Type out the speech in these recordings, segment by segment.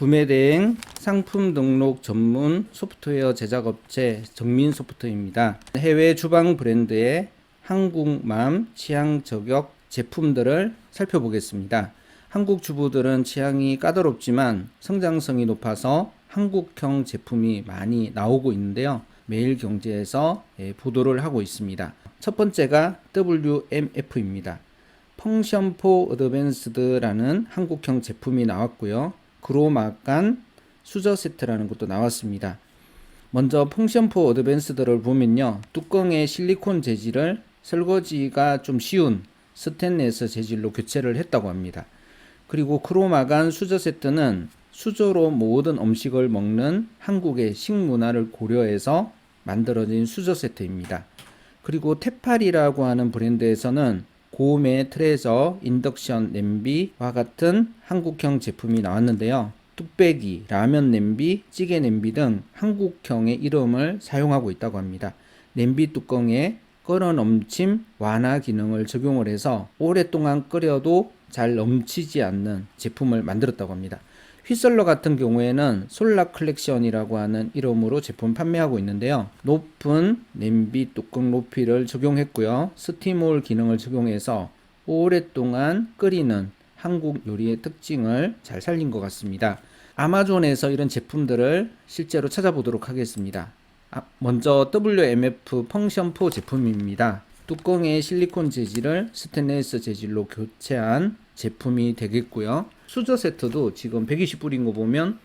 구매대행 상품 등록 전문 소프트웨어 제작업체 정민소프트입니다. 해외 주방 브랜드의 한국맘 취향 저격 제품들을 살펴보겠습니다. 한국 주부들은 취향이 까다롭지만 성장성이 높아서 한국형 제품이 많이 나오고 있는데요. 매일경제에서 보도를 하고 있습니다. 첫 번째가 WMF입니다. 펑션포 어드밴스드라는 한국형 제품이 나왔고요. 그로마간 수저 세트라는 것도 나왔습니다. 먼저 펑션포 어드밴스드를 보면요. 뚜껑의 실리콘 재질을 설거지가 좀 쉬운 스테인리스 재질로 교체를 했다고 합니다. 그리고 크로마간 수저 세트는 수저로 모든 음식을 먹는 한국의 식문화를 고려해서 만들어진 수저 세트입니다. 그리고 테팔이라고 하는 브랜드에서는 고메 트레저 인덕션 냄비와 같은 한국형 제품이 나왔는데요. 뚝배기, 라면 냄비, 찌개 냄비 등 한국형의 이름을 사용하고 있다고 합니다. 냄비 뚜껑에 끓어 넘침 완화 기능을 적용을 해서 오랫동안 끓여도 잘 넘치지 않는 제품을 만들었다고 합니다. 휘슬러 같은 경우에는 솔라 컬렉션이라고 하는 이름으로 제품 판매하고 있는데요. 높은 냄비 뚜껑 높이를 적용했고요. 스티몰 기능을 적용해서 오랫동안 끓이는 한국 요리의 특징을 잘 살린 것 같습니다. 아마존에서 이런 제품들을 실제로 찾아보도록 하겠습니다. 먼저 WMF 펑션포 제품입니다. 뚜껑의 실리콘 재질을 스테인리스 재질로 교체한 제품이 되겠고요. 수저 세트도 지금 120불인 거 보면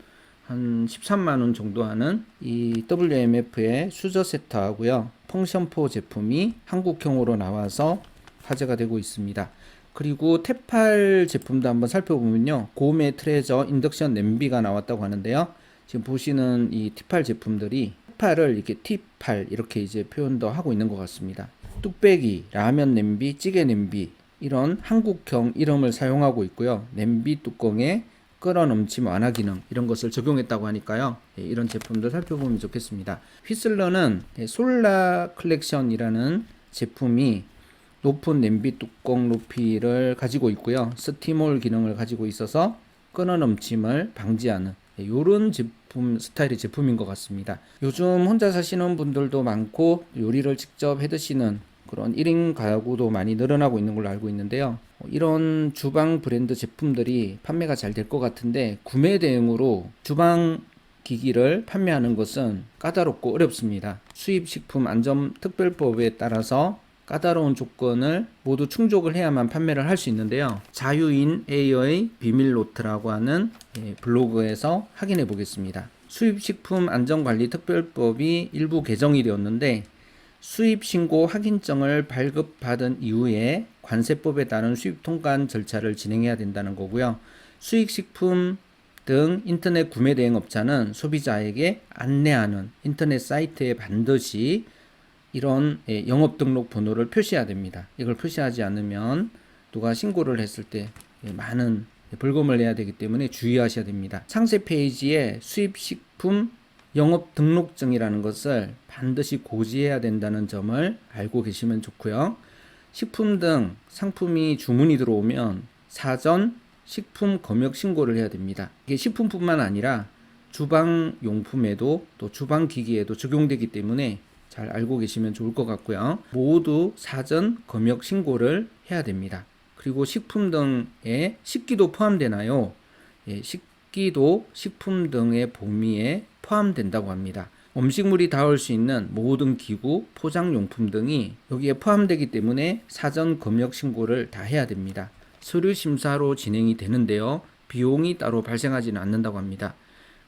한 13만원 정도 하는 이 WMF의 수저 세트하고요. 펑션포 제품이 한국형으로 나와서 화제가 되고 있습니다. 그리고 테팔 제품도 한번 살펴보면요. 고메 트레저 인덕션 냄비가 나왔다고 하는데요. 지금 보시는 이 티팔 제품들이 테팔을 이렇게 티팔 이렇게 이제 표현도 하고 있는 것 같습니다. 뚝배기, 라면 냄비, 찌개 냄비 이런 한국형 이름을 사용하고 있고요. 냄비 뚜껑에 끓어 넘침 완화 기능 이런 것을 적용했다고 하니까요. 이런 제품도 살펴보면 좋겠습니다. 휘슬러는 솔라 컬렉션이라는 제품이 높은 냄비 뚜껑 높이를 가지고 있고요. 스티몰 기능을 가지고 있어서 끓어 넘침을 방지하는 이런 제품 스타일의 제품인 것 같습니다. 요즘 혼자 사시는 분들도 많고 요리를 직접 해 드시는 그런 1인 가구도 많이 늘어나고 있는 걸로 알고 있는데요. 이런 주방 브랜드 제품들이 판매가 잘 될 것 같은데 구매 대행으로 주방 기기를 판매하는 것은 까다롭고 어렵습니다. 수입식품안전특별법에 따라서 까다로운 조건을 모두 충족을 해야만 판매를 할 수 있는데요. 자유인 A의 비밀노트라고 하는 블로그에서 확인해 보겠습니다. 수입식품안전관리특별법이 일부 개정이 되었는데 수입신고 확인증을 발급받은 이후에 관세법에 따른 수입 통관 절차를 진행해야 된다는 거고요. 수입식품 등 인터넷 구매 대행업자는 소비자에게 안내하는 인터넷 사이트에 반드시 이런 영업 등록 번호를 표시해야 됩니다. 이걸 표시하지 않으면 누가 신고를 했을 때 많은 벌금을 내야 되기 때문에 주의하셔야 됩니다. 상세 페이지에 수입식품 영업 등록증이라는 것을 반드시 고지해야 된다는 점을 알고 계시면 좋고요. 식품 등 상품이 주문이 들어오면 사전 식품 검역 신고를 해야 됩니다. 이게 식품뿐만 아니라 주방용품에도 또 주방기기에도 적용되기 때문에 잘 알고 계시면 좋을 것 같고요. 모두 사전 검역 신고를 해야 됩니다. 그리고 식품 등에 식기도 포함되나요? 식기도 식품 등의 범위에 포함된다고 합니다. 음식물이 닿을 수 있는 모든 기구, 포장용품 등이 여기에 포함되기 때문에 사전 검역 신고를 다 해야 됩니다. 서류 심사로 진행이 되는데요. 비용이 따로 발생하지는 않는다고 합니다.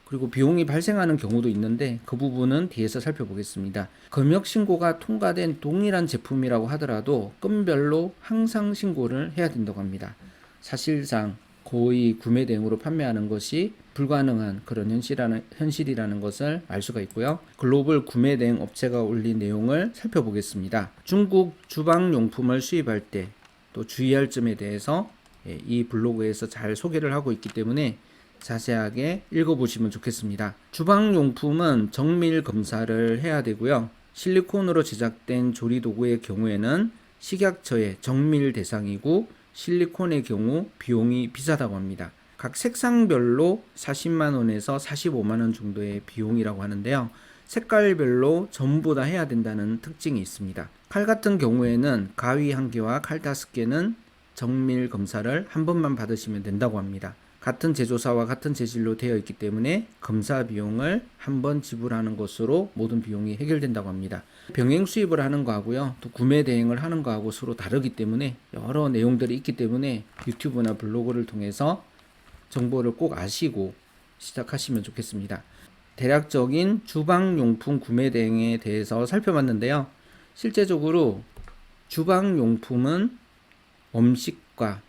그리고 비용이 발생하는 경우도 있는데 그 부분은 뒤에서 살펴보겠습니다. 검역 신고가 통과된 동일한 제품이라고 하더라도 건별로 항상 신고를 해야 된다고 합니다. 사실상 거의 구매 대행으로 판매하는 것이 불가능한 그런 현실이라는 것을 알 수가 있고요. 글로벌 구매 대행 업체가 올린 내용을 살펴보겠습니다. 중국 주방용품을 수입할 때 또 주의할 점에 대해서 이 블로그에서 잘 소개를 하고 있기 때문에 자세하게 읽어보시면 좋겠습니다. 주방용품은 정밀 검사를 해야 되고요. 실리콘으로 제작된 조리도구의 경우에는 식약처의 정밀 대상이고 실리콘의 경우 비용이 비싸다고 합니다. 각 색상별로 40만 원에서 45만 원 정도의 비용이라고 하는데요. 색깔별로 전부 다 해야 된다는 특징이 있습니다. 칼 같은 경우에는 가위 1개와 칼 5개는 정밀 검사를 한 번만 받으시면 된다고 합니다. 같은 제조사와 같은 재질로 되어 있기 때문에 검사 비용을 한 번 지불하는 것으로 모든 비용이 해결된다고 합니다. 병행 수입을 하는 거하고요, 또 구매 대행을 하는 거하고 서로 다르기 때문에 여러 내용들이 있기 때문에 유튜브나 블로그를 통해서 정보를 꼭 아시고 시작하시면 좋겠습니다. 대략적인 주방용품 구매 대행에 대해서 살펴봤는데요. 실제적으로 주방용품은 음식과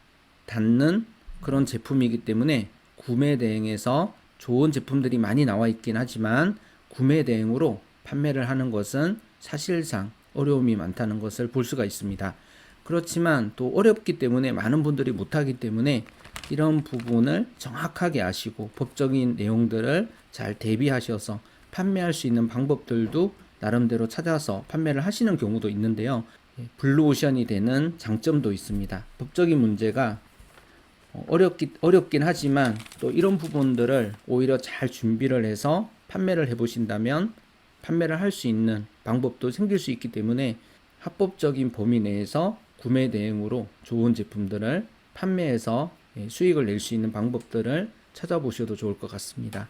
닿는 그런 제품이기 때문에 구매 대행에서 좋은 제품들이 많이 나와 있긴 하지만 구매 대행으로 판매를 하는 것은 사실상 어려움이 많다는 것을 볼 수가 있습니다. 그렇지만 또 어렵기 때문에 많은 분들이 못하기 때문에 이런 부분을 정확하게 아시고 법적인 내용들을 잘 대비하셔서 판매할 수 있는 방법들도 나름대로 찾아서 판매를 하시는 경우도 있는데요. 블루오션이 되는 장점도 있습니다. 법적인 문제가 어렵긴 하지만 또 이런 부분들을 오히려 잘 준비를 해서 판매를 해보신다면 판매를 할 수 있는 방법도 생길 수 있기 때문에 합법적인 범위 내에서 구매 대행으로 좋은 제품들을 판매해서 수익을 낼 수 있는 방법들을 찾아보셔도 좋을 것 같습니다.